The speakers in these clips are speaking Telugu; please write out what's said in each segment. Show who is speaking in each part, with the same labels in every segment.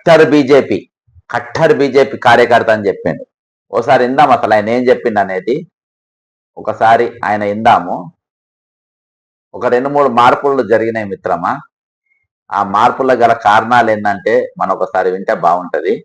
Speaker 1: కట్టర్ బీజేపీ కార్యకర్త అని చెప్పిండు. ఓసారి ఇందాం అసలు ఆయన ఏం చెప్పిండు అనేది ఒకసారి ఆయన ఇందాము. ఒక 2-3 మార్పులు జరిగినాయి మిత్రమా. ఆ మార్పుల గల కారణాలు ఏంటంటే మనం ఒకసారి వింటే బాగుంటది.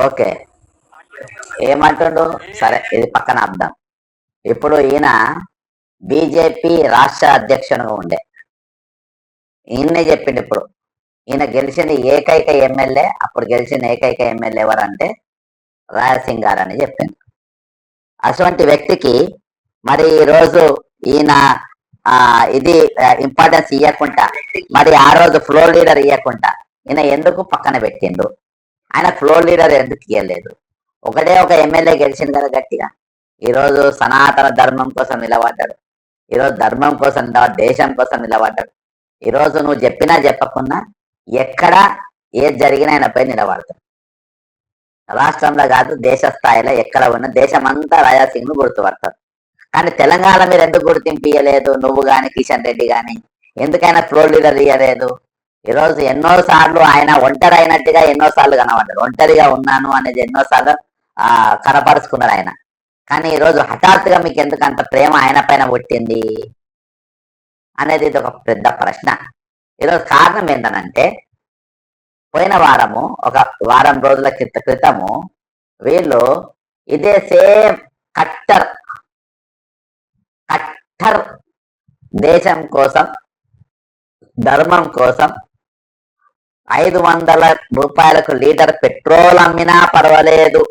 Speaker 2: ఓకే, ఏమంటుండు సరే, ఇది పక్కన అర్థం. ఇప్పుడు ఈయన బీజేపీ రాష్ట్ర అధ్యక్షుడుగా ఉండే ఈయన్నే చెప్పిండు. ఇప్పుడు ఈయన గెలిచిన ఏకైక ఎమ్మెల్యే, అప్పుడు గెలిచిన ఏకైక ఎమ్మెల్యే ఎవరంటే రాజసింగ్ గారు అని చెప్పిండు. అటువంటి వ్యక్తికి మరి ఈరోజు ఈయన ఇది ఇంపార్టెన్స్ ఇవ్వకుండా, మరి ఆ రోజు ఫ్లోర్ లీడర్ ఇవ్వకుండా ఈయన ఎందుకు పక్కన పెట్టిండు? ఆయన ఫ్లోర్ లీడర్ ఎందుకు ఇవ్వలేదు? ఒకటే ఒక ఎమ్మెల్యే గెలిచింది కదా గట్టిగా. ఈరోజు సనాతన ధర్మం కోసం నిలబడ్డాడు, ఈరోజు ధర్మం కోసం నిలబడ్డాడు, దేశం కోసం నిలబడ్డాడు. ఈరోజు నువ్వు చెప్పినా చెప్పకున్నా ఎక్కడ ఏది జరిగినా ఆయన పై నిలబడతాడు. రాష్ట్రంలో కాదు, దేశ స్థాయిలో ఎక్కడ ఉన్నా దేశమంతా రాజాసింగ్ ను గుర్తుపడతారు. కానీ తెలంగాణ మీరు ఎందుకు గుర్తింపు ఇవ్వలేదు? నువ్వు కానీ కిషన్ రెడ్డి కానీ ఎందుకైనా ఫ్లోర్ లీడర్ ఇవ్వలేదు? ఈరోజు ఎన్నోసార్లు ఆయన ఒంటరి అయినట్టుగా ఎన్నోసార్లు కనబడ్డాడు. ఒంటరిగా ఉన్నాను అనేది ఎన్నోసార్లు కనపరుచుకున్నాడు ఆయన. కానీ ఈరోజు హఠాత్తుగా మీకు ఎందుకు అంత ప్రేమ ఆయన పైన పుట్టింది అనేది ఇది ఒక పెద్ద ప్రశ్న. ఈరోజు కారణం ఏంటనంటే, పోయిన వారము ఒక వారం రోజుల క్రితము వీళ్ళు ఇదే సేమ్ కట్టర్ దేశం కోసం, ధర్మం కోసం 500 రూపాయలకు లీటర్ పెట్రోల్ అమ్మినా పర్వాలేదు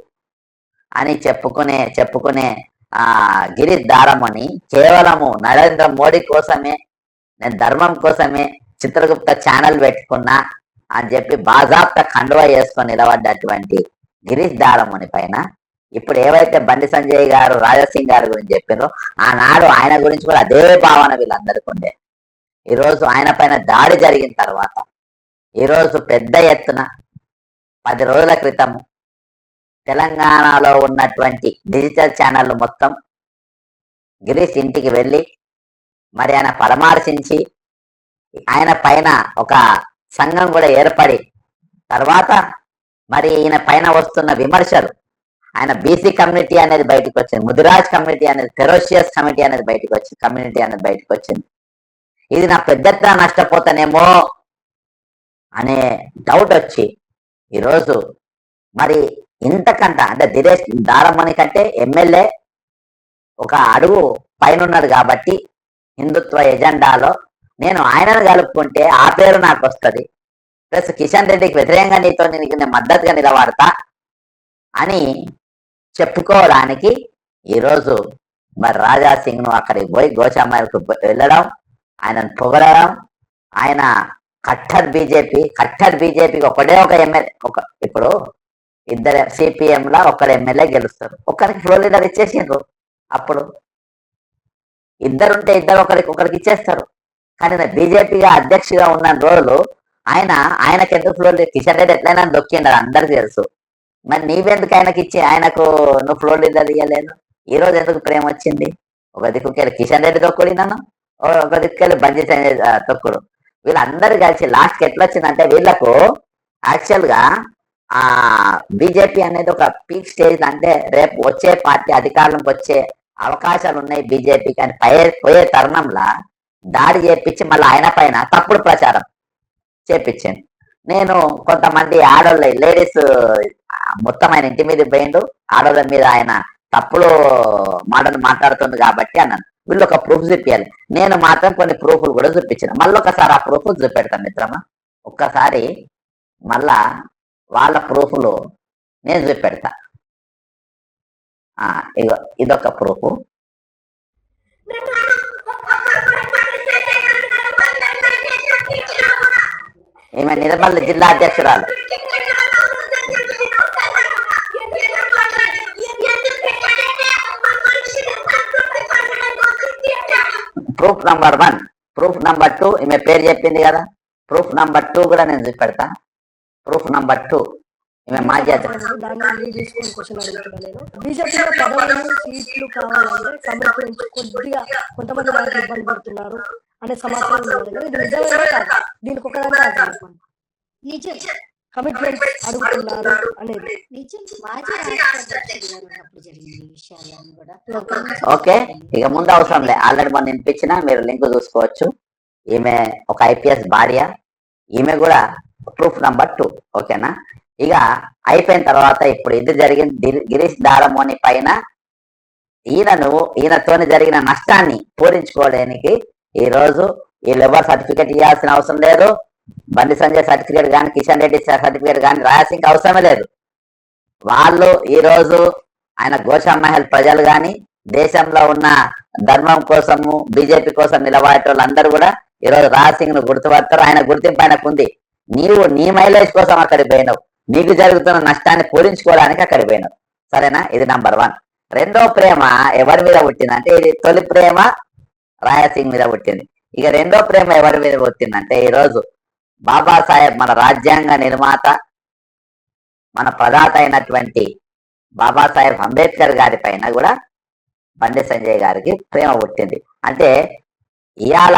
Speaker 2: అని చెప్పుకునే గిరీష్ దారమణి కేవలము నరేంద్ర మోడీ కోసమే, నేను ధర్మం కోసమే చిత్రగుప్త ఛానల్ పెట్టుకున్నా అని చెప్పి బాజాప్త కండువా వేసుకొని నిలబడ్డటువంటి గిరీష్ దారమణి పైన ఇప్పుడు ఏవైతే బండి సంజయ్ గారు రాజాసింగ్ గారి గురించి చెప్పారో, ఆనాడు ఆయన గురించి కూడా అదే భావన వీళ్ళందరికీ ఉండే. ఈరోజు ఆయన పైన దాడి జరిగిన తర్వాత ఈరోజు పెద్ద ఎత్తున 10 రోజుల క్రితము తెలంగాణలో ఉన్నటువంటి డిజిటల్ ఛానళ్ళు మొత్తం గిరీష్ ఇంటికి వెళ్ళి మరి ఆయన పరామర్శించి ఆయన పైన ఒక సంఘం కూడా ఏర్పడి తర్వాత మరి ఈయన పైన వస్తున్న విమర్శలు, ఆయన బీసీ కమ్యూనిటీ అనేది బయటకు వచ్చింది, ముదిరాజ్ కమ్యూనిటీ అనేది, ఫెరోషియస్ కమిటీ అనేది బయటకు వచ్చింది, కమ్యూనిటీ అనేది బయటకు వచ్చింది. ఇది నా పెద్దగా నష్టపోతానేమో అనే డౌట్ వచ్చి ఈరోజు మరి ఇంతకంట అంటే దినేష్ దారమణి కంటే ఎమ్మెల్యే ఒక అడుగు పైన ఉన్నాడు కాబట్టి హిందుత్వ ఎజెండాలో నేను ఆయనను కలుపుకుంటే ఆ పేరు నాకు వస్తుంది, ప్లస్ కిషన్ రెడ్డికి వ్యతిరేకంగా నీతో నేను మద్దతుగా నిలబడతా అని చెప్పుకోవడానికి ఈరోజు మరి రాజాసింగ్ ను అక్కడికి పోయి గోచామాయకు వెళ్ళడం, ఆయనను పొగడడం. ఆయన కట్టర్ బీజేపీకి ఒకటే ఒక ఎమ్మెల్యే, ఇప్పుడు ఇద్దరు సిపిఎం లా ఒకరు ఎమ్మెల్యే గెలుస్తారు, ఒకరికి ఫ్లోర్ లీడర్ ఇచ్చేసిండ్రు. అప్పుడు ఇద్దరుంటే ఇద్దరు ఒకరికి ఇచ్చేస్తారు. కానీ బీజేపీగా అధ్యక్షుగా ఉన్న రోజులు ఆయనకి ఎందుకు ఫ్లోర్ లీడర్? కిషన్ రెడ్డి ఎట్లయినా దొక్కిండారు, అందరికి తెలుసు. మరి నీవెందుకు ఆయనకి ఇచ్చి ఆయనకు నువ్వు ఫ్లోర్ లీడర్ ఇవ్వలేదు? ఈ రోజు ఎందుకు ప్రేమ వచ్చింది? ఒక దిక్కుకెళ్ళి కిషన్ రెడ్డి తొక్కుడు నన్ను, ఒక దిక్కుకెళ్ళి బండి సంజయ్ తొక్కుడు. వీళ్ళందరూ కలిసి లాస్ట్కి ఎట్లా వచ్చిందంటే వీళ్ళకు యాక్చువల్ గా బీజేపీ అనేది ఒక పీక్ స్టేజ్. అంటే రేపు వచ్చే పార్టీ అధికారంలోకి వచ్చే అవకాశాలు ఉన్నాయి బీజేపీకి అని పోయే తరుణంలో దాడి చేపించి మళ్ళీ ఆయన పైన తప్పుడు ప్రచారం చేపించింది. నేను కొంతమంది ఆడోళ్ళ లేడీస్ మొత్తం ఆయన ఇంటి మీద పోయిండు, ఆడోళ్ళ మీద ఆయన తప్పుడు మాటలు మాట్లాడుతుంది కాబట్టి అన్నాను. వీళ్ళు ఒక ప్రూఫ్ చూపించాలి, నేను మాత్రం కొన్ని ప్రూఫ్లు కూడా చూపించాను. మళ్ళీ ఒకసారి ఆ ప్రూఫ్లు చూపెడతాను మిత్రమా. ఒక్కసారి మళ్ళా వాళ్ళ ప్రూఫ్లు నేను చూపెడతా. ఇగో ఇదొక ప్రూఫ్. ఈమె నిర్మల్ జిల్లా అధ్యక్షురాలు. ప్రూఫ్ నంబర్ 1, ప్రూఫ్ నంబర్ 2 ఈమె పేరు చెప్పింది కదా, ప్రూఫ్ నంబర్ 2 కూడా నేను చూపెడతా. ప్రూఫ్ నంబర్ 2 ఈమె మాజీ అధ్యక్షుడు.
Speaker 3: దాన్ని లీడ్ చేసుకొని క్వశ్చన్ అడుగుతున్నా నేను. బీజేపీలో పదవులు సీట్లు కావాలంటే కమిట్మెంట్ కొద్దిగా కొంతమంది నాయకులు ఇబ్బంది పడుతున్నారు అనే సమాచారం ఉంది నా దగ్గర. ఇది నిజమే కాదు, దీనికి ఒకదానికి ఆన్సర్ చెప్పండి.
Speaker 4: నిజం
Speaker 3: కమిట్మెంట్ అడుగుతున్నారు అనేది
Speaker 4: నిజం. మాజీ రాష్ట్ర అధ్యక్షుడు గారు ఉన్నప్పుడు జరిగింది ఈ విషయాలన్నీ కూడా.
Speaker 2: ఓకే, ఇక ముందు అవసరం లే, ఆల్రెడీ మనం వినిపించిన మీరు లింక్ చూసుకోవచ్చు. ఈమె ఒక ఐపీఎస్ భార్య, ఈమె కూడా ప్రూఫ్ నంబర్ 2. ఓకేనా, ఇక అయిపోయిన తర్వాత ఇప్పుడు ఇది జరిగింది గిరీష్ దారమోని పైన ఈయనతోని జరిగిన నష్టాన్ని పూరించుకోవడానికి ఈ రోజు వీళ్ళు ఎవరు సర్టిఫికేట్ ఇవ్వాల్సిన అవసరం లేదు. బండి సంజయ్ సర్టిఫికేట్ కానీ, కిషన్ రెడ్డి సర్టిఫికేట్ కానీ, రాయాసింగ్ అవసరమే లేదు. వాళ్ళు ఈ రోజు ఆయన గోషా మహల్ ప్రజలు కానీ, దేశంలో ఉన్న ధర్మం కోసము బీజేపీ కోసం నిలబడే వాళ్ళందరూ కూడా ఈ రోజు రాజసింగ్ ను గుర్తుపడతారు. ఆయన గుర్తింపు ఆయనకు ఉంది. నీవు నీ మైలేజ్ కోసం అక్కడికి పోయినావు, నీకు జరుగుతున్న నష్టాన్ని పూరించుకోవడానికి అక్కడికి పోయినావు. సరేనా, ఇది నంబర్ 1. రెండో ప్రేమ ఎవరి మీద పుట్టిందంటే, ఇది తొలి ప్రేమ రాయసింగ్ మీద పుట్టింది. ఇక రెండో ప్రేమ ఎవరి మీద పుట్టిందంటే, ఈరోజు బాబాసాహెబ్ మన రాజ్యాంగ నిర్మాత, మన ప్రదాత అయినటువంటి బాబాసాహెబ్ అంబేద్కర్ గారి పైన కూడా బండి సంజయ్ గారికి ప్రేమ పుట్టింది. అంటే ఇవాళ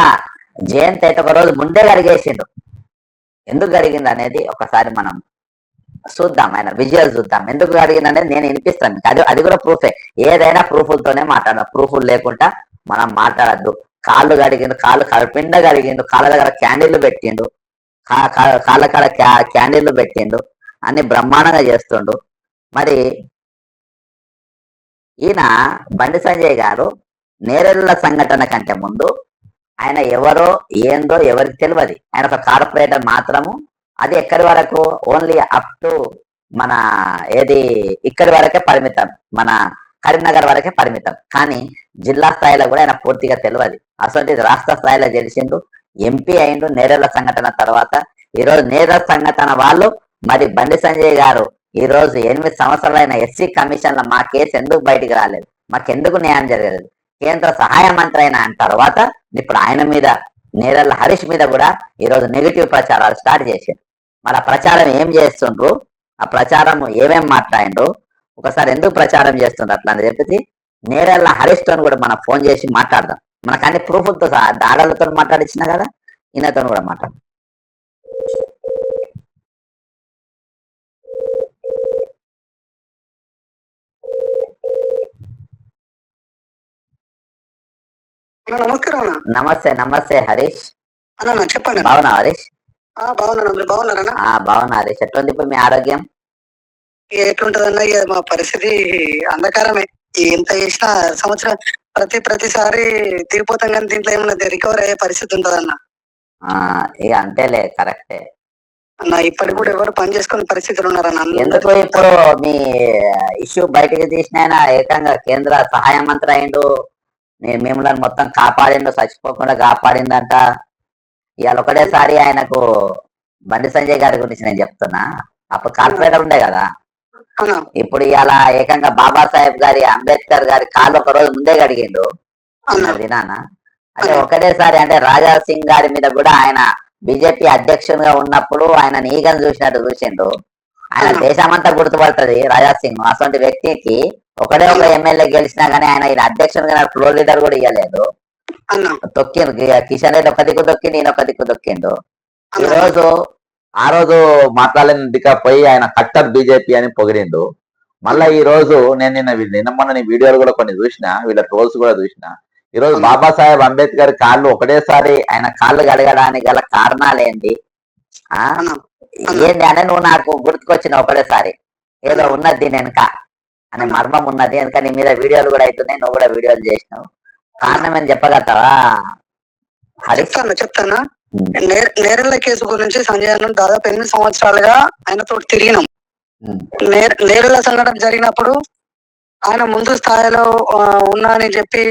Speaker 2: జయంతి అయితే ఒక రోజు ముందే గడిగేసిండు. ఎందుకు జరిగింది అనేది ఒకసారి మనం చూద్దాం, ఆయన విజువల్ చూద్దాం. ఎందుకు జరిగింది అనేది నేను వినిపిస్తాను. అది కూడా ప్రూఫే. ఏదైనా ప్రూఫ్లతోనే మాట్లాడాలి, ప్రూఫ్లు లేకుండా మనం మాట్లాడద్దు. కాళ్ళు గడిగిండు, కాళ్ళు కడిపిండ గడిగిండు, కాళ్ళ దగ్గర క్యాండిల్లు పెట్టిండు, కాళ్ళ కాడ క్యాండిల్లు పెట్టిండు, అన్ని బ్రహ్మాండంగా చేస్తుండు. మరి ఈయన బండి సంజయ్ గారు నేరెళ్ళ సంఘటన కంటే ముందు ఆయన ఎవరో ఏందో ఎవరికి తెలియదు. ఆయన ఒక కార్పొరేటర్ మాత్రము. అది ఎక్కడి వరకు, ఓన్లీ అప్ టు మన ఇక్కడి వరకే పరిమితం, మన కరీంనగర్ వరకే పరిమితం. కానీ జిల్లా స్థాయిలో కూడా ఆయన పూర్తిగా తెలియదు. అసలు రాష్ట్ర స్థాయిలో గెలిచిండు, ఎంపీ అయిండు నేరెళ్ళ సంఘటన తర్వాత. ఈరోజు నేరెళ్ళ సంఘటన వాళ్ళు మరి బండి సంజయ్ గారు ఈ రోజు 8 సంవత్సరాలైన ఎస్సీ కమిషన్ల మా కేసు ఎందుకు బయటికి రాలేదు, మాకెందుకు న్యాయం జరగలేదు, కేంద్ర సహాయ మంత్రి అయిన తర్వాత ఇప్పుడు ఆయన మీద, నేరెళ్ళ హరీష్ మీద కూడా ఈరోజు నెగిటివ్ ప్రచారాలు స్టార్ట్ చేశారు. మరి ఆ ప్రచారం ఏం చేస్తుండ్రు, ఆ ప్రచారం ఏమేం మాట్లాడిండ్రు, ఒకసారి ఎందుకు ప్రచారం చేస్తుండ్రు అట్లా అని చెప్పేసి నేరెళ్ళ హరీష్ తో కూడా మనం ఫోన్ చేసి మాట్లాడదాం. మనకు అన్ని ప్రూఫ్లతో సహా దాడులతో మాట్లాడించిన కదా, ఈయనతో కూడా మాట్లాడదాం.
Speaker 5: నమస్కారం అన్న.
Speaker 2: నమస్తే నమస్తే హరీష్.
Speaker 5: అన్న చెప్పండి.
Speaker 2: బాగున్నా హరీష్?
Speaker 5: బాగున్నాను, మీరు బాగున్నారన్నా?
Speaker 2: బాగున్నా హరీష్. ఎట్లుంది ఇప్పుడు మీ ఆరోగ్యం?
Speaker 5: ఎట్లుంటదన్నా, ఇక మా పరిస్థితి అంధకారమే. ఎంత చేసినా సంవత్సరం ప్రతిసారి దిగిపోతాం, కానీ దీంట్లో ఏమన్నా రికవర్ అయ్యే పరిస్థితి ఉంటదన్న.
Speaker 2: ఇక అంతేలే, కరెక్టే
Speaker 5: అన్న. ఇప్పటికి కూడా ఎవరు పని చేసుకునే పరిస్థితులు ఉన్నారన్న.
Speaker 2: ఎందుకు ఇప్పుడు మీ ఇష్యూ బయటకు తీసిన ఆయన ఏకంగా కేంద్ర సహాయ మంత్రి అయిండు, మిమ్మల్ని మొత్తం కాపాడిండు, చచ్చిపోకుండా కాపాడిందంట. ఇవాళ ఒకటేసారి ఆయనకు బండి సంజయ్ గారి గురించి నేను చెప్తున్నా, అప్పుడు కార్పొరేటర్ ఉండే కదా, ఇప్పుడు ఇవాళ ఏకంగా బాబాసాహెబ్ గారి అంబేద్కర్ గారి కాళ్ళు ఒక రోజు ముందే గడిగిండు దినాన. అంటే ఒకటేసారి అంటే రాజా సింగ్ గారి మీద కూడా ఆయన బీజేపీ అధ్యక్షునిగా ఉన్నప్పుడు ఆయన ఈగను చూసినట్టు చూసిండు. ఆయన దేశమంతా గుర్తుపడుతుంది రాజా సింగ్. అటువంటి వ్యక్తికి ఒకటే ఒక ఎమ్మెల్యే గెలిచినా గానీ ఆయన అధ్యక్షునిగా ఫ్లోర్ లీడర్ కూడా ఇవ్వలేదు. తొక్కిండు, కిషన్ రెడ్డి ఒక దిక్కు తొక్కి, నేను ఒక దిక్కు తొక్కిండు. ఈ రోజు
Speaker 1: ఆ రోజు మాట్లాడిన పోయి ఆయన కట్టర్ బీజేపీ అని పొగిడిండు. మళ్ళా ఈ రోజు నేను నిన్న మొన్న నీ వీడియోలు కూడా కొన్ని చూసిన, వీళ్ళ ట్రోల్స్ కూడా చూసిన. ఈ రోజు బాబాసాహెబ్ అంబేద్కర్ కాళ్ళు ఒకటేసారి ఆయన కాళ్ళు గడగడానికి గల కారణాలు ఏంటి ఏంటి అని నువ్వు నాకు గుర్తుకొచ్చిన ఒకటేసారి. ఏదో ఉన్నది దీని వెనక అనే మర్మం ఉన్నది, వెనక నీ మీద వీడియోలు కూడా అవుతున్నాయి, నువ్వు కూడా వీడియోలు చేసినావు. కారణం ఏం చెప్పగలుగుతావా?
Speaker 5: చెప్తానా. నేరెళ్ళ కేసు గురించి సంజయ్ అన్న దాదాపు 8 సంవత్సరాలుగా ఆయనతో తిరిగినాం. నేరెళ్ళ సంఘటన జరిగినప్పుడు ఆయన ముందు స్థాయిలో ఉన్నా అని చెప్పి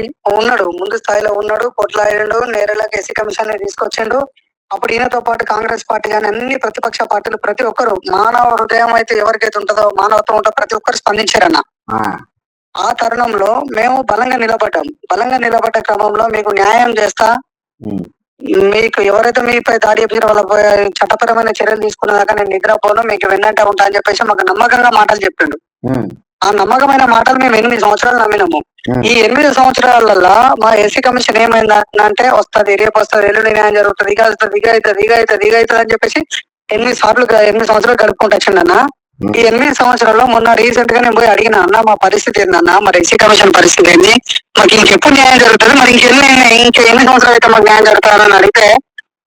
Speaker 5: ముందు స్థాయిలో ఉన్నాడు, కొట్లాడాడు, నేరెళ్ళ ఎస్సీ కమిషన్ తీసుకొచ్చిండు. అప్పుడు ఈయనతో పాటు కాంగ్రెస్ పార్టీ కానీ అన్ని ప్రతిపక్ష పార్టీలు ప్రతి ఒక్కరు, మానవ హృదయం అయితే ఎవరికైతే ఉంటుందో, మానవత్వం ఉంటుందో ప్రతి ఒక్కరు స్పందించారన్న. ఆ తరుణంలో మేము బలంగా నిలబడ్డాం. బలంగా నిలబడ్డ క్రమంలో మీకు న్యాయం చేస్తా,
Speaker 2: ఉమ్,
Speaker 5: మీకు ఎవరైతే మీపై దాడి చేసిన వాళ్ళపై చట్టపరమైన చర్యలు తీసుకున్నాక నేను నిద్రపోను, మీకు వెన్నంటే ఉంటా అని చెప్పేసి మాకు నమ్మకంగా మాటలు చెప్పిండు.
Speaker 2: ఉమ్,
Speaker 5: ఆ నమ్మకమైన మాటలు మేము 8 సంవత్సరాలు నమ్మినాము.
Speaker 2: ఉమ్,
Speaker 5: ఈ 8 సంవత్సరాలలో మా ఎస్సీ కమిషన్ ఏమైందంటే వస్తుంది, రేపు వస్తుంది, ఎల్లుండి న్యాయం జరుగుతుంది, ఇక అవుతుంది, ఇక అవుతుంది, ఇక అవుతుంది, ఇక అవుతుంది అని చెప్పేసి 8 సంవత్సరాలు గడుపుకుంటూ వచ్చిండన్న. ఈ 8 సంవత్సరాల్లో మొన్న రీసెంట్ గా నేను పోయి అడిగిన, అన్న మా పరిస్థితి ఏందన్నా, మరి ఎస్సీ కమిషన్ పరిస్థితి ఏంది, మాకు ఇంకెప్పుడు న్యాయం జరుగుతుంది, మరి ఇంకెన్ని సంవత్సరాలు అయితే మాకు న్యాయం జరుగుతుందని అడిగితే,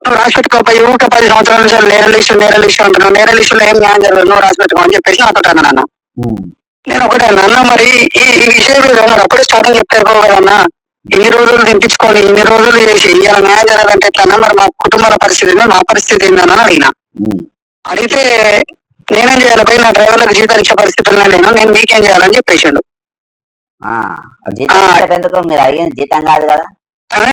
Speaker 5: నువ్వు రాసి పెట్టుకోపోయి ఊరికే 10 సంవత్సరాల నుంచి నేరల్ ఇష్యూ అంటున్నావు, నేరల్ ఇష్యూలో ఏం న్యాయం జరగదు, నువ్వు రాసి పెట్టుకో అని చెప్పేసి నాతో అన్న.
Speaker 2: ఉమ్,
Speaker 5: నేను ఒకటే అన్న, మరి ఈ విషయం మీద మరి అప్పుడే స్టార్టింగ్ చెప్తారు కదన్నా, ఇన్ని రోజులు తెప్పించుకొని ఇన్ని రోజులు చేసి ఇలా న్యాయం జరగాలంటే ఎట్లన్నా, మరి మా కుటుంబాల పరిస్థితి ఏందో, మా పరిస్థితి ఏందని అడిగిన.
Speaker 2: ఉమ్.
Speaker 5: అడిగితే నేనేం చేయాలి పోయి, నా డ్రైవర్లకు జీతాలు ఇచ్చే పరిస్థితుల్లో నేను మీకేం చేయాలని చెప్పేసాడు.
Speaker 2: ఆ, జీతం ఎందుకు? మీరు అడిగిన జీతం కాదు కదా.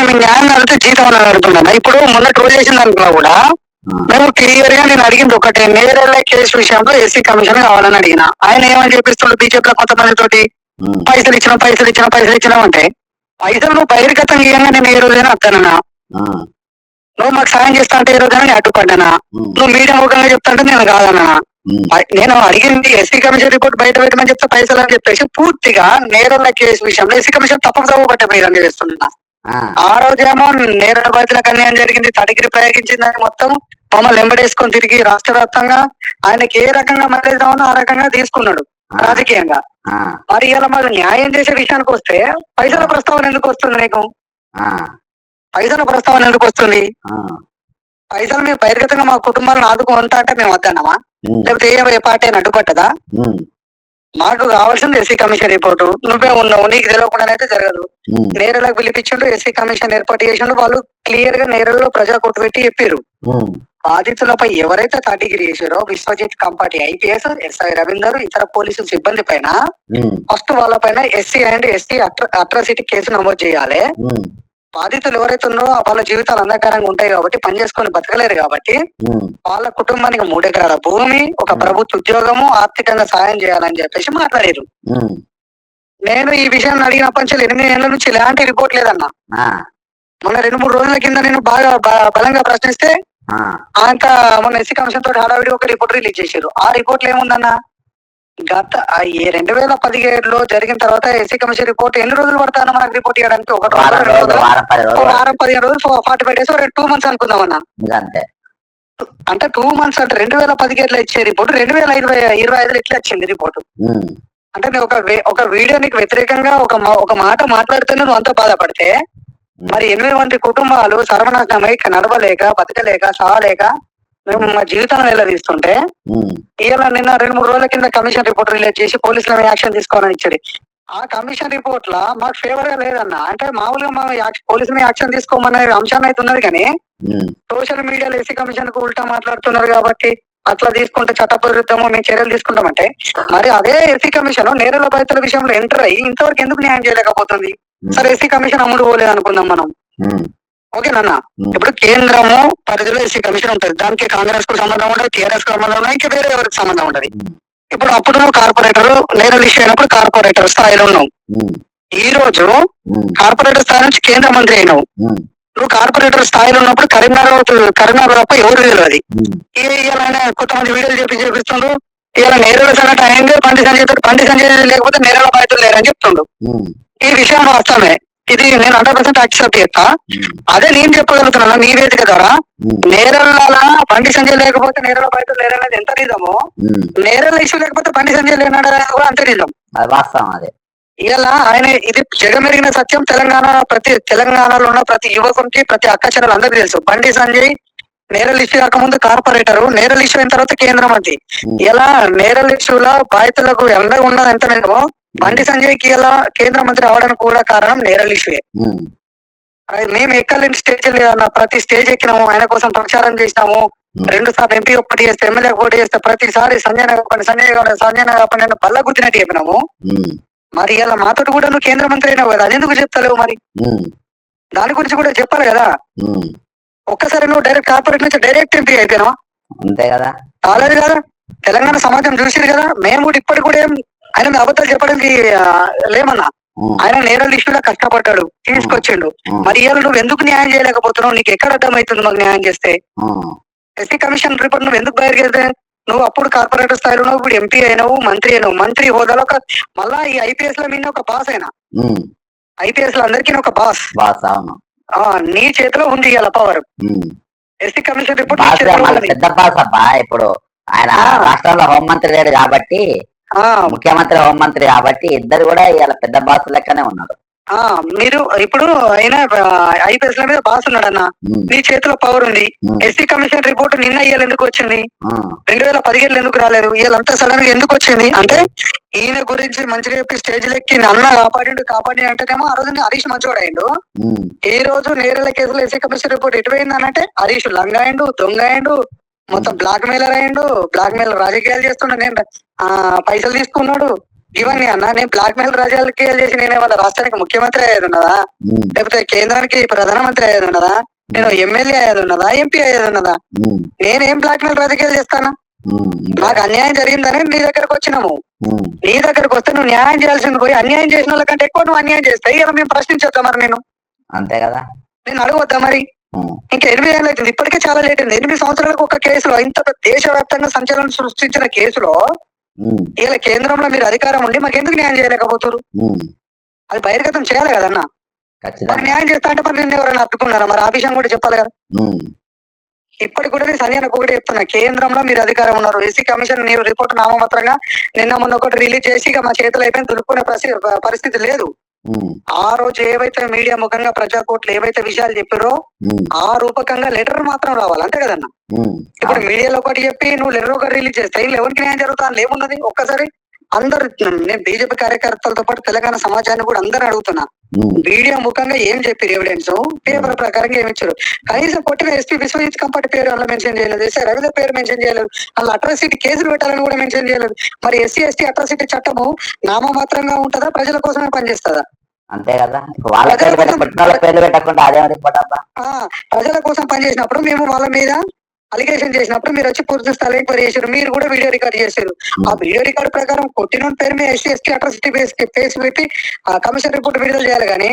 Speaker 5: మీ న్యాయం అడిగితే జీతం అని అడుగుతున్నాను. ఇప్పుడు మొన్న ట్రోల్ చేసిన దాంట్లో కూడా మేము క్లియర్ గా నేను అడిగింది ఒకటే, నేరల్ల కేసు విషయంలో ఎస్సీ కమిషన్ కావాలని అడిగిన. ఆయన ఏమని చెప్పిస్తుండు బీజేపీలో కొంతమంది తోటి,
Speaker 2: ఉమ్,
Speaker 5: పైసలు ఇచ్చినావు అంటే, పైసలు నువ్వు బహిర్గతం ఇయ్యంగా నేను ఏ రోజైనా వస్తానన్నా,
Speaker 2: ఉమ్,
Speaker 5: నువ్వు మాకు సాయం చేస్తా అంటే ఏ రోజైనా నేను అడ్డుపడ్డానా,
Speaker 2: ఉమ్,
Speaker 5: నువ్వు మీడియా ముఖంగా చెప్తా అంటే నేను కాదన్నా.
Speaker 2: ఉమ్,
Speaker 5: నేను అడిగింది ఎస్సీ కమిషన్ రిపోర్ట్ బయట పెట్టమని చెప్తే పైసలు అని చెప్పేసి పూర్తిగా నేరల్ల కేసు విషయంలో ఎస్సీ కమిషన్ తప్పక పట్టే మీరు చేస్తున్నా.
Speaker 2: ఆ,
Speaker 5: ఆ రోజేమో నేరల బాధితులకు అన్యాయం జరిగింది, తడిగిరి ప్రయోగించిందని మొత్తం మమ్మల్ని వెంబడేసుకొని తిరిగి రాష్ట్ర వ్యాప్తంగా ఆయనకి ఏ రకంగా మళ్ళేద్దామో ఆ రకంగా తీసుకున్నాడు రాజకీయంగా.
Speaker 2: ఆ,
Speaker 5: మరి ఇలా మాకు న్యాయం చేసే విషయానికి వస్తే పైసల ప్రస్తావన ఎందుకు వస్తుంది? నీకు
Speaker 2: ఆ,
Speaker 5: పైసల ప్రస్తావన ఎందుకు వస్తుంది?
Speaker 2: ఆ,
Speaker 5: పైసలు మేము బహిర్గతంగా మా కుటుంబాలను ఆదుకుంటా అంటే మేము వద్దన్నామా,
Speaker 2: ఉమ్,
Speaker 5: లేకపోతే ఏ పార్టీ అని అడ్డుపట్టదా?
Speaker 2: ఉమ్,
Speaker 5: మాకు కావాల్సింది ఎస్సీ కమిషన్ రిపోర్టు. నువ్వే ఉన్నావు, నీకు తెలియకుండానైతే జరగదు.
Speaker 2: ఉమ్,
Speaker 5: నేరలకు పిలిపించిండు, ఎస్సీ కమిషన్ ఏర్పాటు చేసిండు. వాళ్ళు క్లియర్ గా నేరల్లో ప్రజా కొట్టు పెట్టి చెప్పారు,
Speaker 2: ఉమ్,
Speaker 5: బాధితులపై ఎవరైతే తాటిగిరి చేశారో విశ్వజిత్ కంపాటి ఐపీఎస్, ఎస్ఐ రవీందర్, ఇతర పోలీసు సిబ్బంది పైన
Speaker 2: ఉమ్,
Speaker 5: ఫస్ట్ వాళ్ళపైన SC and ST atrocity case నమోదు చేయాలి.
Speaker 2: ఉమ్,
Speaker 5: బాధితులు ఎవరైతే ఉన్నారో వాళ్ళ జీవితాలు అంధకారంగా ఉంటాయి కాబట్టి, పని చేసుకొని బతకలేరు కాబట్టి,
Speaker 2: ఉమ్,
Speaker 5: వాళ్ళ కుటుంబానికి 3 ఎకరాల భూమి, ఒక ప్రభుత్వ ఉద్యోగము, ఆర్థికంగా సాయం చేయాలని చెప్పేసి మాట్లాడారు.
Speaker 2: ఉమ్,
Speaker 5: నేను ఈ విషయాన్ని అడిగినప్పటి నుంచి 8 ఏళ్ల నుంచి ఎలాంటి రిపోర్ట్ లేదన్నా.
Speaker 2: ఆ,
Speaker 5: మొన్న 2-3 రోజుల కింద నేను బాగా బలంగా ప్రశ్నిస్తే
Speaker 2: ఆ,
Speaker 5: అంత మొన్న ఎస్సీ కమిషన్ తోటి హడావిడి ఒక రిపోర్ట్ రిలీజ్ చేశారు. ఆ రిపోర్ట్ లో ఏముందన్నా, గత 2017లో జరిగిన తర్వాత ఎస్సీ కమిషన్ రిపోర్ట్ ఎన్ని రోజులు పడతానో మనకు రిపోర్ట్ ఇవ్వడానికి? ఒక
Speaker 2: వారం రోజులు, వారం 10
Speaker 5: ఒక
Speaker 2: రోజులు
Speaker 5: వారం 15 రోజులు, 45 days, 2 months అనుకుందామన్నా.
Speaker 2: ఇదంతే.
Speaker 5: అంటే 2 months అంటే 2017లో ఇచ్చే రిపోర్ట్ 2025లో ఇట్లా వచ్చింది రిపోర్ట్.
Speaker 2: ఉమ్,
Speaker 5: అంటే నువ్వు ఒక వీడియో నీకు వ్యతిరేకంగా ఒక మాట మాట్లాడితేనే నువ్వు అంతా బాధపడితే, మరి 8 మంది కుటుంబాలు సర్వనాశనమై నడవలేక, బతకలేక, సావలేక మేము మా జీవితాన్ని నిలదీస్తుంటే,
Speaker 2: ఉమ్,
Speaker 5: ఇలా నిన్న 2-3 రోజుల కింద కమిషన్ రిపోర్ట్ రిలీజ్ చేసి పోలీసుల యాక్షన్ తీసుకోవాలని ఇచ్చారు. ఆ కమిషన్ రిపోర్ట్ లా మాకు ఫేవర్ గా లేదన్న. అంటే మామూలుగా మా పోలీసుల యాక్షన్ తీసుకోమనే అంశాన్ని అయితే ఉన్నది, కానీ
Speaker 2: ఉమ్,
Speaker 5: సోషల్ మీడియాలో ఎస్సీ కమిషన్ కు ఉల్టా మాట్లాడుతున్నారు కాబట్టి అట్లా తీసుకుంటే చట్టపరిద్దాము మేము చర్యలు తీసుకుంటామంటే, మరి అదే ఎస్సీ కమిషన్ నేరల బాధితుల విషయంలో ఎంటర్ అయ్యి ఇంతవరకు ఎందుకు న్యాయం చేయలేకపోతుంది? సరే ఎస్సీ కమిషన్ అమ్ముడు పోలేదు అనుకుందాం మనం,
Speaker 2: ఉమ్,
Speaker 5: ఓకేనన్నా. ఇప్పుడు కేంద్రము పరిధిలో ఎస్సీ కమిషన్ ఉంటది, దానికి కాంగ్రెస్ కు సంబంధం ఉండదు, టీఆర్ఎస్ కు సంబంధం ఉండదు, ఇంకా వేరే ఎవరికి సంబంధం ఉంటది. ఇప్పుడు అప్పుడు నువ్వు కార్పొరేటర్ నేరల్ ఇష్యూ అయినప్పుడు కార్పొరేటర్ స్థాయిలో ఉన్నావు.
Speaker 2: ఉమ్,
Speaker 5: ఈ రోజు
Speaker 2: ఉమ్,
Speaker 5: కార్పొరేటర్ స్థాయి నుంచి కేంద్ర మంత్రి అయినావు.
Speaker 2: ఉమ్,
Speaker 5: నువ్వు కార్పొరేటర్ స్థాయిలో ఉన్నప్పుడు కరీంనగర్ తప్ప ఎవరు తెలియదు.
Speaker 2: ఉమ్,
Speaker 5: ఇలా కొంతమంది వీడియోలు చూపిస్తుండ్రు, ఇలా నేరల సంఘటన అయింది, బండి సంజయ్ లేకపోతే నేరల బాధితులు లేరని చెప్తుండ్రు.
Speaker 2: ఉమ్,
Speaker 5: ఈ విషయం వాస్తవమే, ఇది నేను 100% యాక్సెప్ట్ చేస్తా. అదే నేను చెప్పగలుగుతున్నాను నీ వేదిక ద్వారా, నేరల బండి సంజయ్ లేకపోతే నేరల బాధితులు లేరనేది ఎంత నిజమో,
Speaker 2: ఉమ్,
Speaker 5: నేరల ఇష్యూ లేకపోతే బండి సంజయ్ లేనాడు అనేది కూడా అంతే నిజం.
Speaker 2: అది వాస్తవం. అదే
Speaker 5: ఇలా ఆయన ఇది జగమెరిగిన సత్యం. తెలంగాణలో ఉన్న ప్రతి యువకునికి, ప్రతి అక్క చెల్లెలు అందరికీ తెలుసు. బండి సంజయ్ నేరల్ ఇష్యూ కాకముందు కార్పొరేటర్, నేరల్ ఇష్యూ అయిన తర్వాత కేంద్ర మంత్రి. ఇలా నేరల్ ఇష్యూలో బాధితులకు ఎండగా ఉన్నది ఎంత నిజమో, బండి సంజయ్ కి ఇలా కేంద్ర మంత్రి అవడానికి కూడా కారణం నేరల్ ఇష్యూయే.
Speaker 2: ఉమ్,
Speaker 5: మేము ఎక్కలేని స్టేజ్ లేదన్న, ప్రతి స్టేజ్ ఎక్కినాము, ఆయన కోసం ప్రచారం చేసినాము. 2 సార్లు ఎంపీ పోటీ చేస్తే, ఎమ్మెల్యే పోటీ చేస్తే ప్రతిసారి సంజయ్ కాపండి బల్ల గుర్తినట్టు చెప్పినాము.
Speaker 2: ఉమ్,
Speaker 5: మరి ఇలా మాతో కూడా నువ్వు కేంద్ర మంత్రి అయినావు కదా, అది ఎందుకు చెప్తలేవు? మరి
Speaker 2: ఉమ్,
Speaker 5: దాని గురించి కూడా చెప్పాలి కదా.
Speaker 2: ఉమ్,
Speaker 5: ఒక్కసారి నువ్వు డైరెక్ట్ కార్పొరేట్ నుంచి డైరెక్ట్ ఎంపీ అయిపోయినావా?
Speaker 2: అంతే కదా.
Speaker 5: కాలేదు కదా. తెలంగాణ సమాజం చూసిరు కదా. మేము కూడా ఇప్పటికి కూడా ఏం ఆయన మీద అబద్ధాలు చెప్పడానికి లేమన్నా. ఆయన నేరల్ లిస్టులో కష్టపడ్డాడు, తీసుకొచ్చిండు. మరి ఇవాళ నువ్వు ఎందుకు న్యాయం చేయలేకపోతున్నావు? నీకు ఎక్కడ అర్థమవుతుంది మాకు న్యాయం చేస్తే? ఎస్సీ కమిషన్ రిపోర్ట్ నువ్వు ఎందుకు బయట చేస్తే? నువ్వు అప్పుడు కార్పొరేటర్ స్థాయిలో ఉన్నావు, ఇప్పుడు ఎంపీ అయినావు, మంత్రి అయినావు. మంత్రి హోదాలో మళ్ళా ఈ ఐపీఎస్ లో మీద ఒక బాస్ అయినా, ఐపీఎస్ లో అందరికీ ఒక బాస్. నీ చేతిలో ఉంది ఇవాళ పవర్. ఎస్సీ కమిషన్ రిపోర్ట్
Speaker 2: పెద్ద బాస్ అబ్బా. ఇప్పుడు ఆయన రాష్ట్రంలో హోంమంత్రి లేడు కాబట్టి, ముఖ్యమంత్రి హోంమంత్రి కాబట్టి ఇద్దరు కూడా ఇవాళ పెద్ద బాస్ లెక్కనే ఉన్నారు.
Speaker 5: మీరు ఇప్పుడు అయినా ఐపీఎస్ మీద బాస్ ఉన్నాడన్న, నీ చేతిలో పవర్ ఉంది. ఎస్సీ కమిషన్ రిపోర్ట్ నిన్న ఇవాళ ఎందుకు వచ్చింది? 2017 ఎందుకు రాలేదు? ఇవాళంతా సడన్ గా ఎందుకు వచ్చింది అంటే, ఈయన గురించి మంచిగా చెప్పి స్టేజ్ లెక్కి అన్న కాపాడి అంటేనేమో ఆ రోజు హరీష్ మంచోడు అయిండు. ఈ రోజు నేరల కేసులో ఎస్సీ కమిషన్ రిపోర్ట్ ఎటువైంది అంటే, హరీష్ లంగాయిండు, దొంగాయిండు, మొత్తం బ్లాక్ మెయిలర్ అయిండు. బ్లాక్ మెయిల్ రాజకీయాలు చేస్తుండే, నేను పైసలు తీసుకున్నాడు. ఇవన్నీ అన్న, నేను బ్లాక్ మెయిల్ రాజకీయాలు చేసి నేనేమన్నా రాష్ట్రానికి ముఖ్యమంత్రి అయ్యేది ఉన్నదా? లేకపోతే కేంద్రానికి ప్రధానమంత్రి అయ్యేది ఉన్నదా? నేను ఎమ్మెల్యే అయ్యేది ఉన్నదా? ఎంపీ అయ్యేది ఉన్నదా? నేనేం బ్లాక్ మెయిల్ రాజకీయాలు చేస్తానా? నాకు అన్యాయం జరిగిందని నీ దగ్గరకు వచ్చినాము. నీ దగ్గరకు వస్తే నువ్వు న్యాయం చేయాల్సింది పోయి అన్యాయం చేసిన వాళ్ళకంటే ఎక్కువ నువ్వు అన్యాయం చేస్తాయి. ఇలా మేము ప్రశ్నించొద్దా మరి? నేను
Speaker 2: అంతే కదా,
Speaker 5: నేను అడగొద్దా మరి? ఇంకా 8 ఏళ్ళు అవుతుంది, ఇప్పటికే చాలా లేట్ అయింది. 8 సంవత్సరాలకు ఒక కేసులో, ఇంత దేశవ్యాప్తంగా సంచలనం సృష్టించిన కేసులో ఇలా కేంద్రంలో మీరు అధికారం ఉండి మాకు ఎందుకు న్యాయం చేయలేకపోతారు? అది బహిర్గతం చేయాలి కదన్నా. న్యాయం చేస్తా అంటే మరి నిన్న ఎవరైనా అడ్డుకున్నారా? మరి ఆ విషయం కూడా చెప్పాలి కదా. ఇప్పటికి కూడా నేను సంజయ్ ఒకటి చెప్తున్నా, కేంద్రంలో మీరు అధికారం ఉన్నారు. ఎస్సీ కమిషన్ మీరు రిపోర్ట్ నామమాత్రంగా నిన్న మొన్న ఒకటి రిలీజ్ చేసి ఇక మా చేతులు అయిపోయిన దులుపుకునే పరిస్థితి లేదు. ఆ రోజు ఏవైతే మీడియా ముఖంగా ప్రజాకోట్లు ఏవైతే విషయాలు చెప్పారో ఆ రూపకంగా లెటర్ మాత్రం రావాలి, అంతే కదన్నా. ఇప్పుడు మీడియాలో ఒకటి చెప్పి నువ్వు లెటర్ ఒకటి రిలీజ్ చేస్తే ఎవరికి న్యాయం జరుగుతుంది? ఏమున్నది? ఒక్కసారి అందరు, నేను బీజేపీ కార్యకర్తలతో పాటు తెలంగాణ సమాజాన్ని కూడా అందరూ అడుగుతున్నా, మీడియా ముఖంగా ఏం చెప్పారు? ఎవిడెన్స్ పేపర్ ప్రకారంగా ఏమి ఇచ్చారు? కనీసం కొట్టిన ఎస్పీ విశ్వజిత్ కంపటి పేరు అలా మెన్షన్ చేయలేదు, ఎస్ఐ రవీంద్ర పేరు మెన్షన్ చేయలేదు, అలా అట్రాసిటీ కేసులు పెట్టాలని కూడా మెన్షన్ చేయలేదు. మరి ఎస్సీ ఎస్టీ అట్రాసిటీ చట్టము నామమాత్రంగా ఉంటుందా? ప్రజల కోసమే పనిచేస్తుందా?
Speaker 2: అంతే కదా.
Speaker 5: ప్రజల కోసం పనిచేసినప్పుడు మేము వాళ్ళ మీద అలిగేషన్ చేసినప్పుడు మీరు వచ్చి పూర్తి స్థాయి ఎంక్వైరీ చేశారు. మీరు కూడా వీడియో రికార్డ్ చేశారు. ఆ వీడియో రికార్డ్ ప్రకారం కొట్టిన పేరు మీద ఎస్సీ ఎస్టీ అట్రాసిటీ కేసు పెట్టి ఆ కమిషన్ రిపోర్ట్ విడుదల చేయాలి. కానీ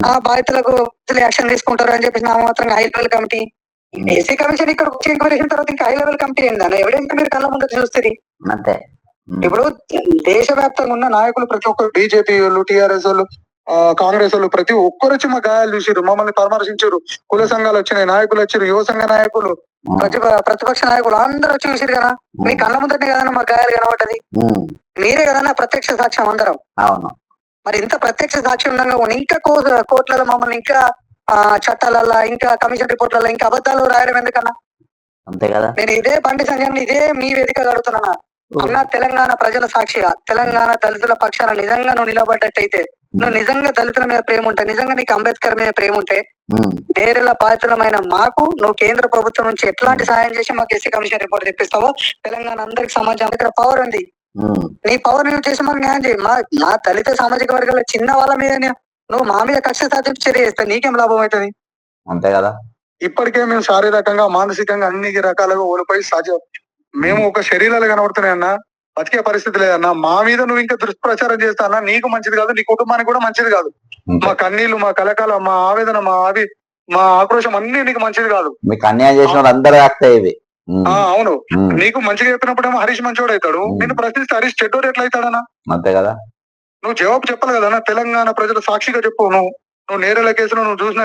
Speaker 5: ఆ బాధితులకు యాక్షన్ తీసుకుంటారు అని చెప్పేసి నామమాత్రంగా high level committee, SC commission ఇక్కడ వచ్చి ఎంక్వైరీ చేసిన తర్వాత ఇంకా హై లెవెల్ కమిటీ ఏందన్న ఎవిడెన్స్ మీరు కళ్ళ ముందు చూస్తుంది.
Speaker 2: అంతే.
Speaker 5: ఇప్పుడు దేశవ్యాప్తంగా ఉన్న నాయకులు ప్రతి ఒక్కరు, బీజేపీ వాళ్ళు, టీఆర్ఎస్ వాళ్ళు, కాంగ్రెస్ వాళ్ళు ప్రతి ఒక్కరు వచ్చి మా గాయాలు చూసిరు, మమ్మల్ని పరామర్శించారు. కుల సంఘాలు వచ్చినాయి, నాయకులు వచ్చారు, యువ సంఘ నాయకులు, ప్రతిపక్ష నాయకులు అందరూ వచ్చి చూసిరు కదా. మీ కళ్ళ ముందటే కదన్నా మా గాయాలు కనబడ్డది. మీరే కదన్నా ప్రత్యక్ష సాక్ష్యం అందరం. మరి ఇంత ప్రత్యక్ష సాక్ష్యం ఉండగా ఇంకా కోర్టులలో మమ్మల్ని ఇంకా చట్టాలల్లో ఇంకా కమిషన్ రిపోర్ట్లలో ఇంకా అబద్ధాలు రాయడం ఎందుకన్నా?
Speaker 2: అంతే కదా.
Speaker 5: నేను ఇదే బండి సంజయ్ ఇదే మీ వేదిక అడుగుతున్నా అన్న, తెలంగాణ ప్రజల సాక్షిగా, తెలంగాణ దళితుల పక్షాన నిజంగా నువ్వు నిలబడ్డట్టయితే, నువ్వు నిజంగా దళితుల మీద ప్రేమ ఉంటే, నిజంగా నీకు అంబేద్కర్ మీద ప్రేమ ఉంటే, నేరేళ్ల బాధితులమైన మాకు నువ్వు కేంద్ర ప్రభుత్వం నుంచి ఎట్లాంటి సాయం చేసి మాకు ఎస్సీ కమిషన్ రిపోర్ట్ తెప్పిస్తావో, తెలంగాణ అందరికి సమాజం దగ్గర పవర్ ఉంది, నీ పవర్ నువ్వు చేసి మాకు న్యాయం చేయి. మా దళిత సామాజిక వర్గాల చిన్న వాళ్ళ మీద నువ్వు మా మీద కక్ష సాధింపు చర్య చేస్తే నీకేం లాభం అవుతుంది?
Speaker 1: అంతే కదా.
Speaker 5: ఇప్పటికే మేము శారీరకంగా మానసికంగా అన్ని రకాలుగా ఓడిపోయి సహజం మేము ఒక శరీరాలు కనబడుతున్నాయన్నా, బతికే పరిస్థితి లేదన్నా. మా మీద నువ్వు ఇంకా దుష్ప్రచారం చేస్తానా నీకు మంచిది కాదు, నీ కుటుంబానికి కూడా మంచిది కాదు. మా కన్నీళ్లు, మా కలకాల, మా ఆవేదన, మా ఆక్రోశం అన్ని నీకు మంచిది కాదు.
Speaker 1: మీకు అన్యాయం చేసిన వాళ్ళందరూ ఇవి.
Speaker 5: అవును, నీకు మంచిగా చెప్పినప్పుడేమో హరీష్ మంచోడు అవుతాడు, నేను ప్రశ్నిస్తే హరీష్ చెడ్డోడు ఎట్లా అవుతాడన్నా?
Speaker 1: అంతే కదా.
Speaker 5: నువ్వు జవాబు చెప్పాలి కదన్నా. తెలంగాణ ప్రజల సాక్షిగా చెప్పు. నువ్వు నేరేళ్ల కేసులో నువ్వు చూసిన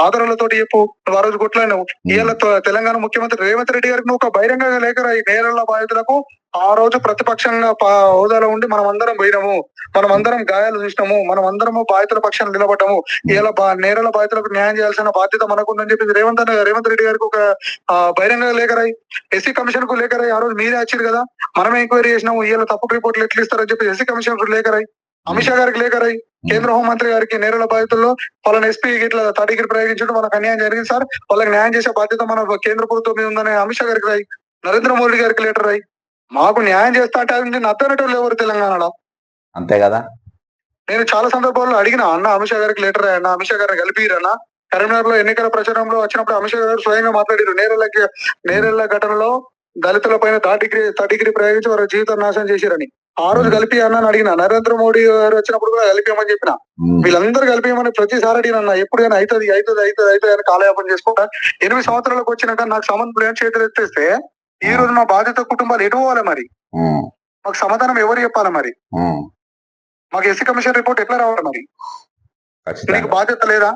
Speaker 5: ఆధారాలతోటి చెప్పు. నువ్వు ఆ రోజు కొట్లాడినావు. ఇవాళ తెలంగాణ ముఖ్యమంత్రి రేవంత్ రెడ్డి గారికి నువ్వు ఒక బహిరంగ లేఖ రాయి. నేరేళ్ల బాధితులకు ఆ రోజు ప్రతిపక్షంగా హోదాలో ఉండి మనం అందరం పోయినాము, మనం అందరం గాయాలు చూసినాము, మనం అందరము బాధితుల పక్షాన్ని నిలబడ్డాము, ఇలా నేరేళ్ల బాధితులకు న్యాయం చేయాల్సిన బాధ్యత మనకుందని చెప్పి రేవంత్ రెడ్డి గారికి ఒక బహిరంగ లేఖ రాయి. ఎస్సీ కమిషన్ కు లేఖ రాయి. ఆ రోజు మీరే వచ్చారు కదా, మనమే ఎంక్వైరీ చేసినాము, ఇలా తప్పుడు రిపోర్ట్లు ఎట్లు ఇస్తారని చెప్పి ఎస్సీ కమిషన్ కు లేఖ రాయి. అమిత్ షా గారికి లేఖ రాయి. కేంద్ర హోంమంత్రి గారికి నేరేళ్ల బాధితుల్లో వాళ్ళని ఎస్పీ ఇట్లా తాటిగిరి ప్రయోగించడం వాళ్ళకి అన్యాయం జరిగింది సార్, వాళ్ళకి న్యాయం చేసే బాధ్యత మన కేంద్ర ప్రభుత్వం మీద ఉందని అమిత్ షా గారికి రాయి. నరేంద్ర మోడీ గారికి లెటర్ రాయి. మాకు న్యాయం చేస్తా అంటే అర్థనటోళ్ళు ఎవరు తెలంగాణలో?
Speaker 1: అంతే కదా.
Speaker 5: నేను చాలా సందర్భాల్లో అడిగిన అన్న అమిత్ షా గారికి లెటర్ రాయన్న, అమిత్ షా గారిని కలిపిరన్నా. కరీంనగర్ లో ఎన్నికల ప్రచారంలో వచ్చినప్పుడు అమిత్ షా గారు స్వయంగా మాట్లాడారు. నేరేళ్ల ఘటనలో దళితుల పైన థర్డ్ డిగ్రీ ప్రయోగించి వారి జీవితం నాశనం చేశారని. ఆ రోజు కలిపి అన్న అడిగిన, నరేంద్ర మోడీ గారు వచ్చినప్పుడు కూడా కలిపేయమని చెప్పిన, వీళ్ళందరూ కలిపేయమని ప్రతిసారి అడిగిన, ఎప్పుడు కానీ అవుతుంది అవుతుంది అవుతుంది అవుతుంది అని కాలయాపన చేసుకుంటా 8 సంవత్సరాలకు వచ్చినాక నాకు సంబంధం లేని చేతులు ఎత్తేస్తే ఈ రోజు మా బాధిత కుటుంబాలు ఎటు పోవాలి మరి? మాకు సమాధానం ఎవరు చెప్పాలి మరి? మాకు ఎస్సీ కమిషన్ రిపోర్ట్ ఎట్లా రావాలి మరి? నీకు బాధ్యత లేదా?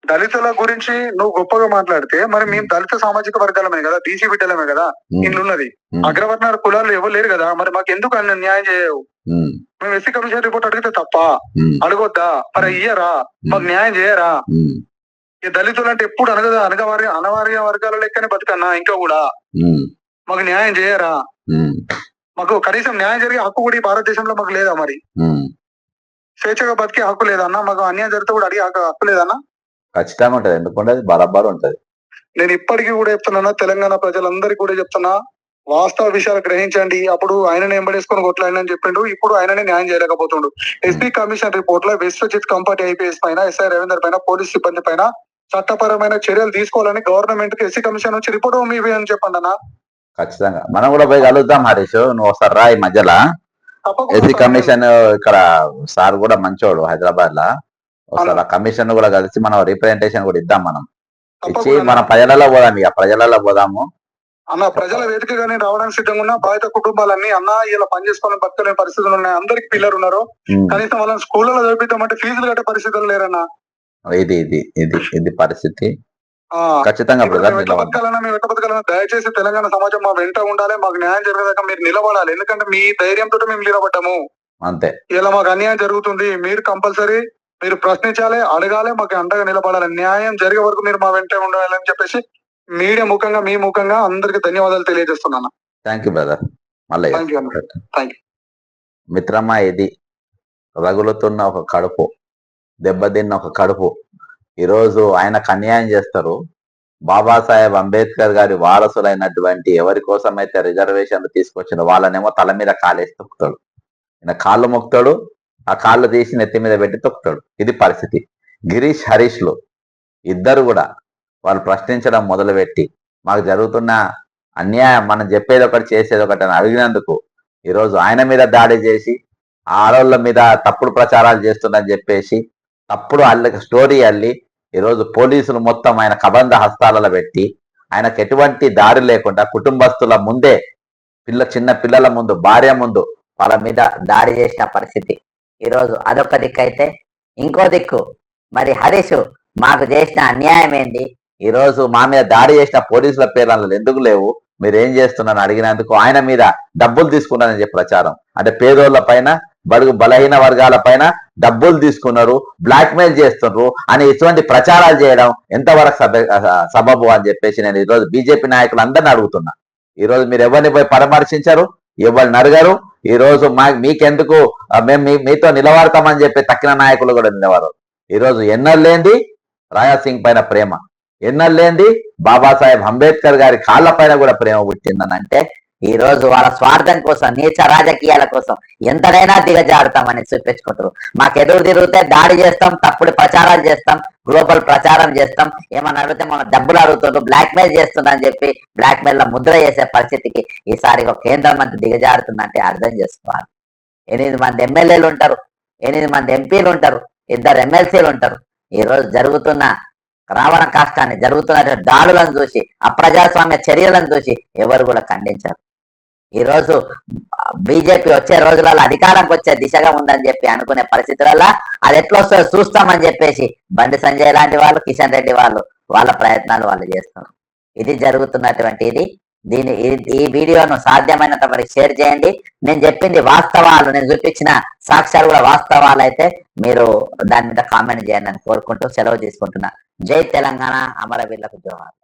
Speaker 5: దళితుల గురించి నువ్వు గొప్పగా మాట్లాడితే మరి మేము దళిత సామాజిక వర్గాలమే కదా, బీసీ బిడ్డలమే కదా, ఇల్లున్నది అగ్రవర్ణ కులాలు ఎవరు లేరు కదా, మరి మాకు ఎందుకు న్యాయం చేయవు? మేము ఎస్సీ కమిషన్ రిపోర్ట్ అడిగితే తప్ప అడగొద్దా? మరి ఇయ్యరా? మాకు న్యాయం చేయరా? ఈ దళితులు అంటే ఎప్పుడు అనవార్య వర్గాల లెక్కనే బతుకన్నా ఇంకా కూడా మాకు న్యాయం చేయరా? మాకు కనీసం న్యాయం జరిగే హక్కు కూడా ఈ భారతదేశంలో మాకు లేదా? మరి స్వేచ్ఛగా బతికే హక్కు లేదన్నా? మాకు అన్యాయం జరిగితే కూడా అడిగే హక్కు లేదన్నా?
Speaker 1: ఖచ్చితంగా ఉంటది, ఎందుకంటే బరాబర్ ఉంటది.
Speaker 5: నేను ఇప్పటికీ కూడా చెప్తున్నా, తెలంగాణ ప్రజలందరికీ కూడా చెప్తున్నా, వాస్తవ విషయాలు గ్రహించండి. అప్పుడు ఆయననే ఎంబడేసుకొని కొట్లాడని చెప్పిండు, ఇప్పుడు ఆయననే న్యాయం చేయలేకపోతుండు. ఎస్పీ కమిషన్ రిపోర్ట్ లో విశ్వజిత్ కంపటి ఐపీఎస్ పైన, ఎస్ఐ రవీందర్ పైన, పోలీస్ సిబ్బంది పైన చట్టపరమైన చర్యలు తీసుకోవాలని గవర్నమెంట్ కి ఎస్సీ కమిషన్ నుంచి రిపోర్ట్ మీవి అని చెప్పండి అన్న.
Speaker 1: ఖచ్చితంగా మనం కూడా పోయి కలుద్దాం హరీష్, నువ్వు ఒకసారి రా ఈ మధ్యలో. ఎస్సీ కమిషన్ ఇక్కడ సార్ కూడా మంచోడు హైదరాబాద్ లా, ఒకసారి ఆ కమిషన్ కూడా కలిసి మనం రిప్రజెంటేషన్ కూడా ఇద్దాం. మనం ఇచ్చి మన ప్రజలలో పోదాం, ఇక ప్రజలలో పోదాము
Speaker 5: అన్న. ప్రజల వేదికగానే రావడానికి సిద్ధంగా ఉన్నా. బాధిత కుటుంబాలన్నీ అన్న ఇలా పనిచేసుకోవాలని బతకలేని పరిస్థితులు ఉన్నాయి, అందరికి పిల్లలు ఉన్నారు, కనీసం వాళ్ళని స్కూళ్ళలో చదివిద్దామంటే ఫీజులు కట్టే పరిస్థితులు లేరన్నా.
Speaker 1: ఇది ఇది ఇది ఇది పరిస్థితి. ఖచ్చితంగా
Speaker 5: బతకాలన్నా దయచేసి తెలంగాణ సమాజం మా వెంట ఉండాలి, మాకు న్యాయం జరిగేదాకా మీరు నిలబడాలి. ఎందుకంటే మీ ధైర్యంతో మేము నిలబడ్డాము.
Speaker 1: అంతే,
Speaker 5: ఇలా మాకు అన్యాయం జరుగుతుంది, మీరు కంపల్సరీ మీరు ప్రశ్నించాలి, అడగాలి, మాకు అండగా నిలబడాలి, న్యాయం జరిగే వరకు మీరు మా వెంట ఉండాలి అని చెప్పేసి మీడియా ముఖంగా మీ ముఖంగా అందరికి ధన్యవాదాలు తెలియజేస్తున్నాను.
Speaker 1: Thank you brother. మళ్ళీ మిత్రమా, ఇది రగులుతున్న ఒక కడుపు, దెబ్బతిన్న ఒక కడుపు. ఈరోజు ఆయనకు అన్యాయం చేస్తారు. బాబాసాహెబ్ అంబేద్కర్ గారి వారసులైనటువంటి ఎవరి కోసమైతే రిజర్వేషన్లు తీసుకొచ్చిన వాళ్ళనేమో తల మీద కాలేసి తొక్కుతాడు, ఆయన కాళ్ళు మొక్కుతాడు, ఆ కాళ్ళు తీసి నెత్తి మీద పెట్టి తొక్కుతాడు. ఇది పరిస్థితి. గిరీష్ హరీష్లు ఇద్దరు కూడా వాళ్ళు ప్రశ్నించడం మొదలుపెట్టి మాకు జరుగుతున్న అన్యాయం, మనం చెప్పేది ఒకటి చేసేది ఒకటి అని అడిగినందుకు ఈరోజు ఆయన మీద దాడి చేసి ఆడోళ్ళ మీద తప్పుడు ప్రచారాలు చేస్తుందని చెప్పేసి తప్పుడు స్టోరీ అల్లి ఈరోజు పోలీసులు మొత్తం ఆయన కబంధ హస్తాలలో పెట్టి ఆయనకు ఎటువంటి దారి లేకుండా కుటుంబస్తుల ముందే, చిన్న పిల్లల ముందు, భార్య ముందు వాళ్ళ మీద
Speaker 2: దాడి చేసిన పరిస్థితి. ఈరోజు అదొక దిక్కు అయితే, ఇంకో దిక్కు మరి హరీష్ మాకు చేసిన అన్యాయం ఏంటి?
Speaker 1: ఈరోజు మా మీద దాడి చేసిన పోలీసుల పేర్లు ఎందుకు లేవు, మీరు ఏం చేస్తున్నారని అడిగినందుకు ఆయన మీద డబ్బులు తీసుకున్నారని చెప్పి ప్రచారం. అంటే పేదోళ్ల పైన, బడుగు బలహీన వర్గాల పైన డబ్బులు తీసుకున్నారు, బ్లాక్ మెయిల్ చేస్తున్నారు అని ఇటువంటి ప్రచారాలు చేయడం ఎంతవరకు సబబు అని చెప్పేసి నేను ఈరోజు బీజేపీ నాయకులు అందరిని అడుగుతున్నా. ఈరోజు మీరు ఎవరిని పోయి పరామర్శించారు, ఎవరిని అడగారు. ఈ రోజు మీకెందుకు, మేము మీతో నిలబడతామని చెప్పి తక్కిన నాయకులు కూడా నిలబడరు. ఈరోజు ఎన్నర్లేంది రాజాసింగ్ పైన ప్రేమ, ఎన్నర్లేంది బాబాసాహెబ్ అంబేద్కర్ గారి కాళ్ళ పైన కూడా ప్రేమ పుట్టిందని అంటే,
Speaker 2: ఈ రోజు వాళ్ళ స్వార్థం కోసం, నీచ రాజకీయాల కోసం ఎంతైనా దిగజారుతామని చూపించుకుంటారు. మాకు ఎదురు తిరిగితే దాడి చేస్తాం, తప్పుడు ప్రచారాలు చేస్తాం, గ్లోబల్ ప్రచారం చేస్తాం, ఏమన్నా అడిగితే మనం డబ్బులు అడుగుతుండ్రు, బ్లాక్ మెయిల్ చేస్తుందని చెప్పి బ్లాక్ మెయిల్ లో ముద్ర చేసే పరిస్థితికి ఈసారి ఒక కేంద్ర మంత్రి దిగజారుతుందంటే అర్థం చేసుకోవాలి. 8 మంది ఎమ్మెల్యేలు ఉంటారు, 8 మంది ఎంపీలు ఉంటారు, 2 ఎమ్మెల్సీలు ఉంటారు. ఈ రోజు జరుగుతున్న రావణ కాష్టాన్ని, జరుగుతున్న దాడులను చూసి, అప్రజాస్వామ్య చర్యలను చూసి ఎవరు కూడా ఖండించారు. ఈ రోజు బీజేపీ వచ్చే రోజులలో అధికారంకి వచ్చే దిశగా ఉందని చెప్పి అనుకునే పరిస్థితులలో అది ఎట్లా వస్తుందో చూస్తామని చెప్పేసి బండి సంజయ్ లాంటి వాళ్ళు, కిషన్ రెడ్డి వాళ్ళు వాళ్ళ ప్రయత్నాలు వాళ్ళు చేస్తున్నారు. ఇది జరుగుతున్నటువంటి ఈ వీడియోను సాధ్యమైనంత వరకు షేర్ చేయండి. నేను చెప్పింది వాస్తవాలు, నేను చూపించిన సాక్ష్యాలు కూడా వాస్తవాలు అయితే మీరు దాని మీద కామెంట్ చేయండి అని కోరుకుంటూ సెలవు తీసుకుంటున్నా. జై తెలంగాణ, అమరవీరులకు జోహార్.